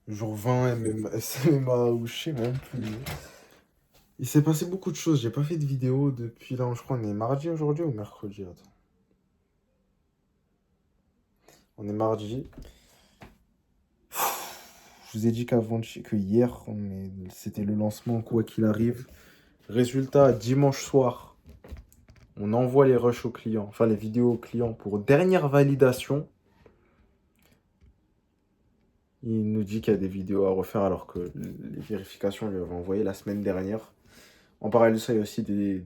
Jour 20, SMA, ou je sais même plus. Il s'est passé beaucoup de choses. J'ai pas fait de vidéo depuis là, je crois, on est mardi aujourd'hui ou mercredi? Attends. On est mardi. Je vous ai dit que hier, c'était le lancement, quoi qu'il arrive. Résultat, dimanche soir, on envoie les rushs aux clients, enfin les vidéos aux clients pour dernière validation. Il nous dit qu'il y a des vidéos à refaire alors que les vérifications, on lui avait envoyé la semaine dernière. En parallèle de ça, il y a aussi des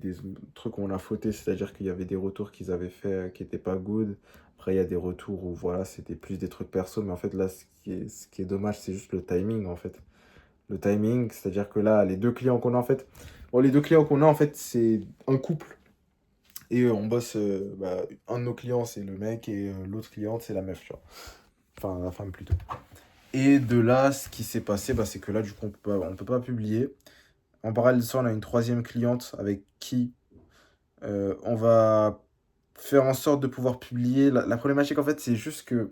trucs où on a fauté, c'est-à-dire qu'il y avait des retours qu'ils avaient fait qui n'étaient pas good. Après, il y a des retours où voilà, c'était plus des trucs perso, mais en fait, là, ce qui est dommage, c'est juste le timing, en fait. Le timing, c'est-à-dire que là, les deux clients qu'on a, en fait, bon, les deux clients qu'on a, en fait, c'est un couple. Et on bosse, un de nos clients, c'est le mec, et l'autre cliente, c'est la meuf, tu vois. Enfin, la femme plutôt. Et de là, ce qui s'est passé, bah, c'est que là, du coup, on peut pas publier. En parallèle de ça, on a une troisième cliente avec qui on va faire en sorte de pouvoir publier. La problématique, en fait, c'est juste que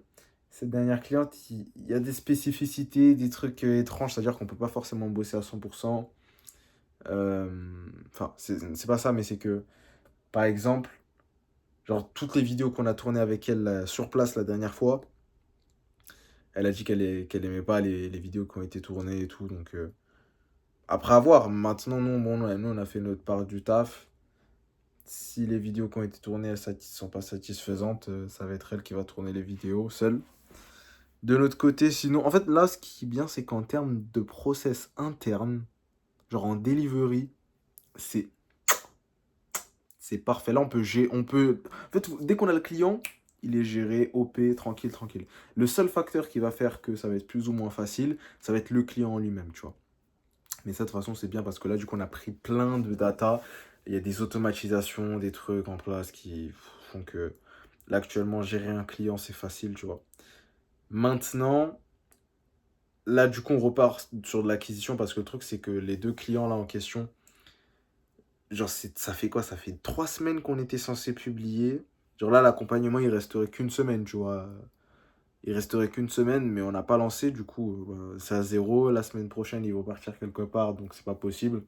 cette dernière cliente, il y a des spécificités, des trucs étranges, c'est-à-dire qu'on peut pas forcément bosser à 100%. Euh, Enfin, c'est pas ça, mais c'est que, par exemple, genre, toutes les vidéos qu'on a tournées avec elle sur place la dernière fois, elle a dit qu'elle aimait pas les vidéos qui ont été tournées et tout. Donc, après avoir, maintenant, nous, bon, nous, on a fait notre part du taf. Si les vidéos qui ont été tournées ne sont pas satisfaisantes, ça va être elle qui va tourner les vidéos seule. De notre côté, sinon, en fait, là, ce qui est bien, c'est qu'en termes de process interne, genre en delivery, c'est c'est parfait. Là, En fait, dès qu'on a le client, il est géré OP, tranquille, tranquille. Le seul facteur qui va faire que ça va être plus ou moins facile, ça va être le client en lui-même, tu vois. Mais ça, de toute façon, c'est bien parce que là, du coup, on a pris plein de data. Il y a des automatisations, des trucs en place qui font que là, actuellement, gérer un client, c'est facile, tu vois. Maintenant, là, du coup, on repart sur de l'acquisition parce que le truc, c'est que les deux clients là en question, genre, ça fait quoi? Ça fait 3 semaines qu'on était censé publier. Genre là, l'accompagnement, il resterait qu'une semaine, tu vois. Il resterait qu'une semaine, mais on n'a pas lancé, du coup, c'est à zéro. La semaine prochaine, ils vont partir quelque part, donc c'est pas possible.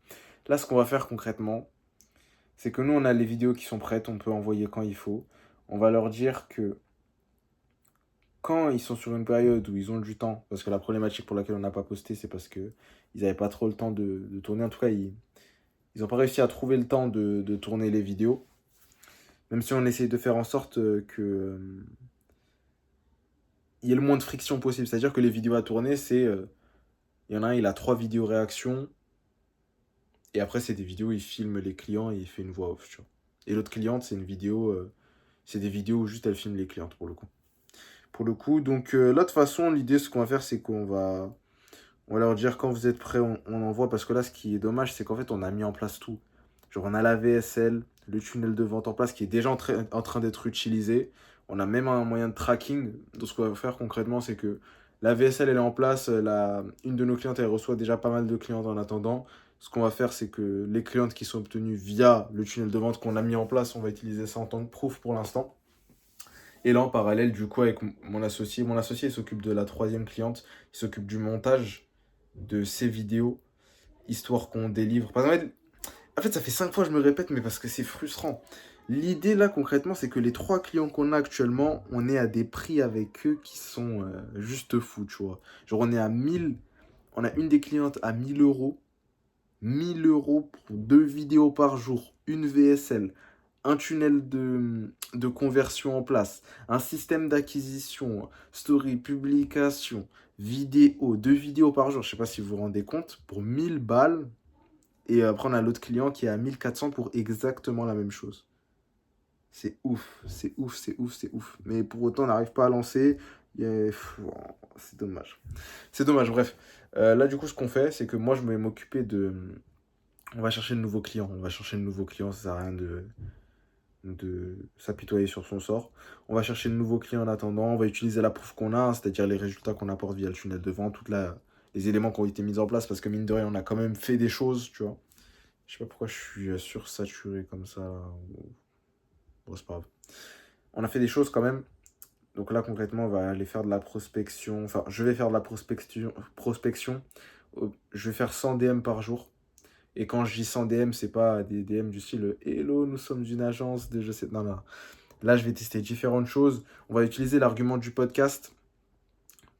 Là, ce qu'on va faire concrètement, c'est que nous, on a les vidéos qui sont prêtes, on peut envoyer quand il faut. On va leur dire que quand ils sont sur une période où ils ont du temps, parce que la problématique pour laquelle on n'a pas posté, c'est parce que ils n'avaient pas trop le temps de tourner. En tout cas, ils n'ont pas réussi à trouver le temps de tourner les vidéos. Même si on essaye de faire en sorte que il y ait le moins de friction possible. C'est-à-dire que les vidéos à tourner, il y en a un, il a 3 vidéos réactions, et après, c'est des vidéos, il filme les clients et il fait une voix off, tu vois. Et l'autre cliente, c'est des vidéos où juste elle filme les clientes, pour le coup. Donc là, de toute façon, l'idée, ce qu'on va faire, c'est on va leur dire quand vous êtes prêts, on envoie. Parce que là, ce qui est dommage, c'est qu'en fait, on a mis en place tout. Genre, on a la VSL, le tunnel de vente en place qui est déjà en train d'être utilisé. On a même un moyen de tracking. Donc, ce qu'on va faire concrètement, c'est que la VSL, elle est en place. Une de nos clientes, elle reçoit déjà pas mal de clientes en attendant. Ce qu'on va faire, c'est que les clientes qui sont obtenues via le tunnel de vente qu'on a mis en place, on va utiliser ça en tant que proof pour l'instant. Et là, en parallèle, du coup, avec mon associé il s'occupe de la troisième cliente, il s'occupe du montage de ces vidéos, histoire qu'on délivre. Parce en fait, ça fait 5 fois que je me répète, mais parce que c'est frustrant. L'idée, là, concrètement, c'est que les 3 clients qu'on a actuellement, on est à des prix avec eux qui sont juste fous, tu vois. Genre, on est à 1000, on a une des clientes à 1000 euros. 1000 € pour 2 vidéos par jour, une VSL, un tunnel de conversion en place, un système d'acquisition, story, publication, vidéo, 2 vidéos par jour. Je sais pas si vous vous rendez compte, pour 1000 balles. Et après, on a l'autre client qui est à 1400 pour exactement la même chose. C'est ouf, c'est ouf, c'est ouf, c'est ouf. Mais pour autant, on n'arrive pas à lancer. C'est dommage. C'est dommage, bref. Là, du coup, ce qu'on fait, c'est que moi, je vais m'occuper on va chercher de nouveaux clients. On va chercher de nouveaux clients, ça sert à rien de s'apitoyer sur son sort. On va chercher de nouveaux clients en attendant. On va utiliser la preuve qu'on a, hein, c'est-à-dire les résultats qu'on apporte via le tunnel de vente, les éléments qui ont été mis en place, parce que mine de rien, on a quand même fait des choses, tu vois. Je sais pas pourquoi je suis sursaturé comme ça. Bon, c'est pas grave. On a fait des choses quand même. Donc là, concrètement, on va aller faire de la prospection. Enfin, je vais faire de la prospection. Je vais faire 100 DM par jour. Et quand je dis 100 DM, c'est pas des DM du style Hello, nous sommes une agence de je sais. Non, non. Là, je vais tester différentes choses. On va utiliser l'argument du podcast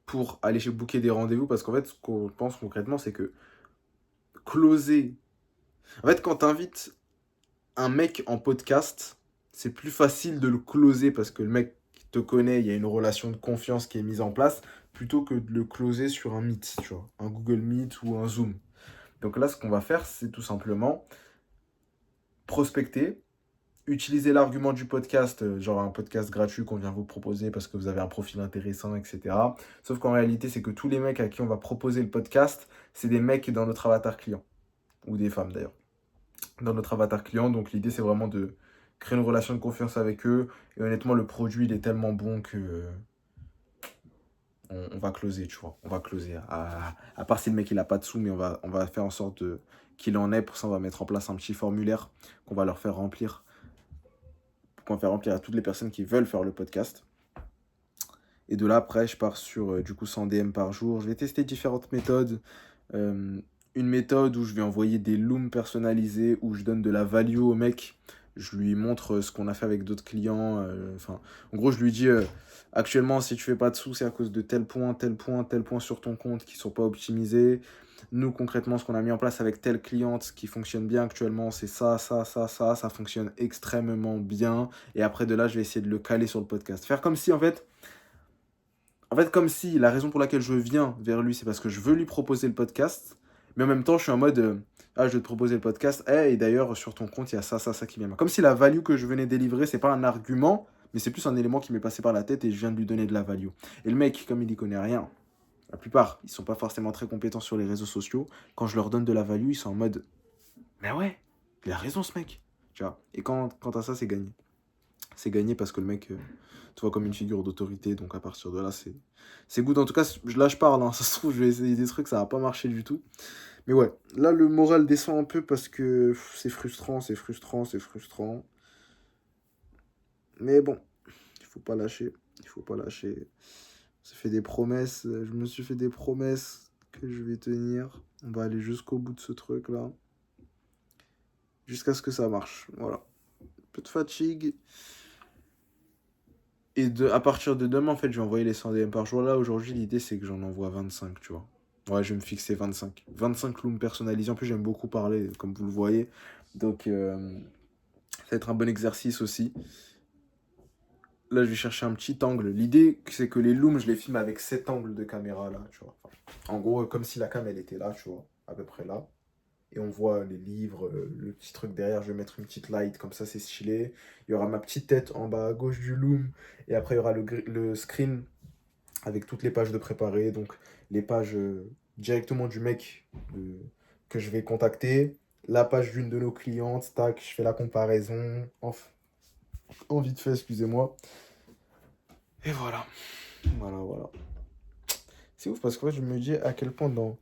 pour aller chez booker des rendez-vous. Parce qu'en fait, ce qu'on pense concrètement, c'est que closer. En fait, quand tu invites un mec en podcast, c'est plus facile de le closer parce que le mec te connaît, il y a une relation de confiance qui est mise en place, plutôt que de le closer sur un Meet, tu vois, un Google Meet ou un Zoom. Donc là, ce qu'on va faire, c'est tout simplement prospecter, utiliser l'argument du podcast, genre un podcast gratuit qu'on vient vous proposer parce que vous avez un profil intéressant, etc. Sauf qu'en réalité, c'est que tous les mecs à qui on va proposer le podcast, c'est des mecs dans notre avatar client, ou des femmes d'ailleurs, dans notre avatar client. Donc l'idée, c'est vraiment de créer une relation de confiance avec eux. Et honnêtement, le produit, il est tellement bon que on va closer, tu vois. On va closer. À part si le mec, il a pas de sous, mais on va faire en sorte qu'il en ait. Pour ça, on va mettre en place un petit formulaire qu'on va leur faire remplir. Qu'on va faire remplir à toutes les personnes qui veulent faire le podcast. Et de là, après, je pars sur du coup 100 DM par jour. Je vais tester différentes méthodes. Une méthode où je vais envoyer des looms personnalisés, où je donne de la value au mec. Je lui montre ce qu'on a fait avec d'autres clients. En gros, je lui dis actuellement, si tu fais pas de sous, c'est à cause de tel point, tel point, tel point sur ton compte qui sont pas optimisés. Nous, concrètement, ce qu'on a mis en place avec telle cliente qui fonctionne bien actuellement, c'est ça, ça, ça, ça. Ça fonctionne extrêmement bien. Et après, de là, je vais essayer de le caler sur le podcast. Faire comme si, en fait, comme si la raison pour laquelle je viens vers lui, c'est parce que je veux lui proposer le podcast. Mais en même temps, je suis en mode, ah, je vais te proposer le podcast. Et d'ailleurs, sur ton compte, il y a ça, ça, ça qui vient. Comme si la value que je venais délivrer, c'est pas un argument, mais c'est plus un élément qui m'est passé par la tête et je viens de lui donner de la value. Et le mec, comme il y connaît rien, la plupart, ils sont pas forcément très compétents sur les réseaux sociaux. Quand je leur donne de la value, ils sont en mode, mais ouais, il a raison ce mec. Tu vois. Et quant à ça, c'est gagné. C'est gagné parce que le mec, tu vois, comme une figure d'autorité. Donc à partir de là, c'est good. En tout cas, là, je parle. Hein. Ça se trouve, je vais essayer des trucs, ça va pas marcher du tout. Mais ouais, là, le moral descend un peu parce que c'est frustrant, c'est frustrant, c'est frustrant. Mais bon, il faut pas lâcher. Il faut pas lâcher. On s'est fait des promesses. Je me suis fait des promesses que je vais tenir. On va aller jusqu'au bout de ce truc-là. Jusqu'à ce que ça marche. Voilà. Un peu de fatigue. Et à partir de demain, en fait, je vais envoyer les 100 DM par jour. Là, aujourd'hui, l'idée, c'est que j'en envoie 25, tu vois. Ouais, je vais me fixer 25. 25 looms personnalisés. En plus, j'aime beaucoup parler, comme vous le voyez. Donc, ça va être un bon exercice aussi. Là, je vais chercher un petit angle. L'idée, c'est que les looms, je les filme avec cet angle de caméra, là, tu vois. En gros, comme si la cam, elle était là, tu vois, à peu près là. Et on voit les livres, le petit truc derrière, je vais mettre une petite light, comme ça c'est stylé. Il y aura ma petite tête en bas à gauche du loom. Et après, il y aura le screen avec toutes les pages de préparé. Donc, les pages directement du mec que je vais contacter. La page d'une de nos clientes, tac, je fais la comparaison. En vite fait, excusez-moi. Et voilà. Voilà, voilà. C'est ouf parce que je me dis à quel point dans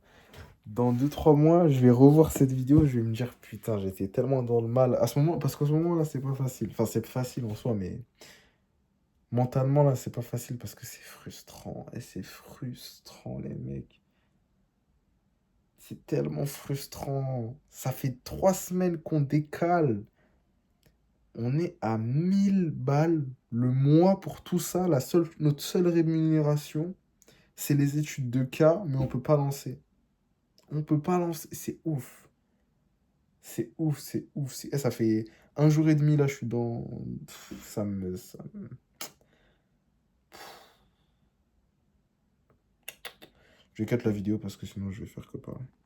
2-3 mois, je vais revoir cette vidéo, je vais me dire, putain, j'étais tellement dans le mal. À ce moment, parce qu'en ce moment-là, c'est pas facile. Enfin, c'est facile en soi, mais mentalement, là, c'est pas facile parce que c'est frustrant. Et c'est frustrant, les mecs. C'est tellement frustrant. Ça fait 3 semaines qu'on décale. On est à 1000 balles le mois pour tout ça. Notre seule rémunération, c'est les études de cas, mais on peut pas lancer. On peut pas lancer. C'est ouf. C'est ouf, c'est ouf. Ça fait 1 jour et demi, là, je suis dans... Je vais cut la vidéo parce que sinon, je vais faire que parler.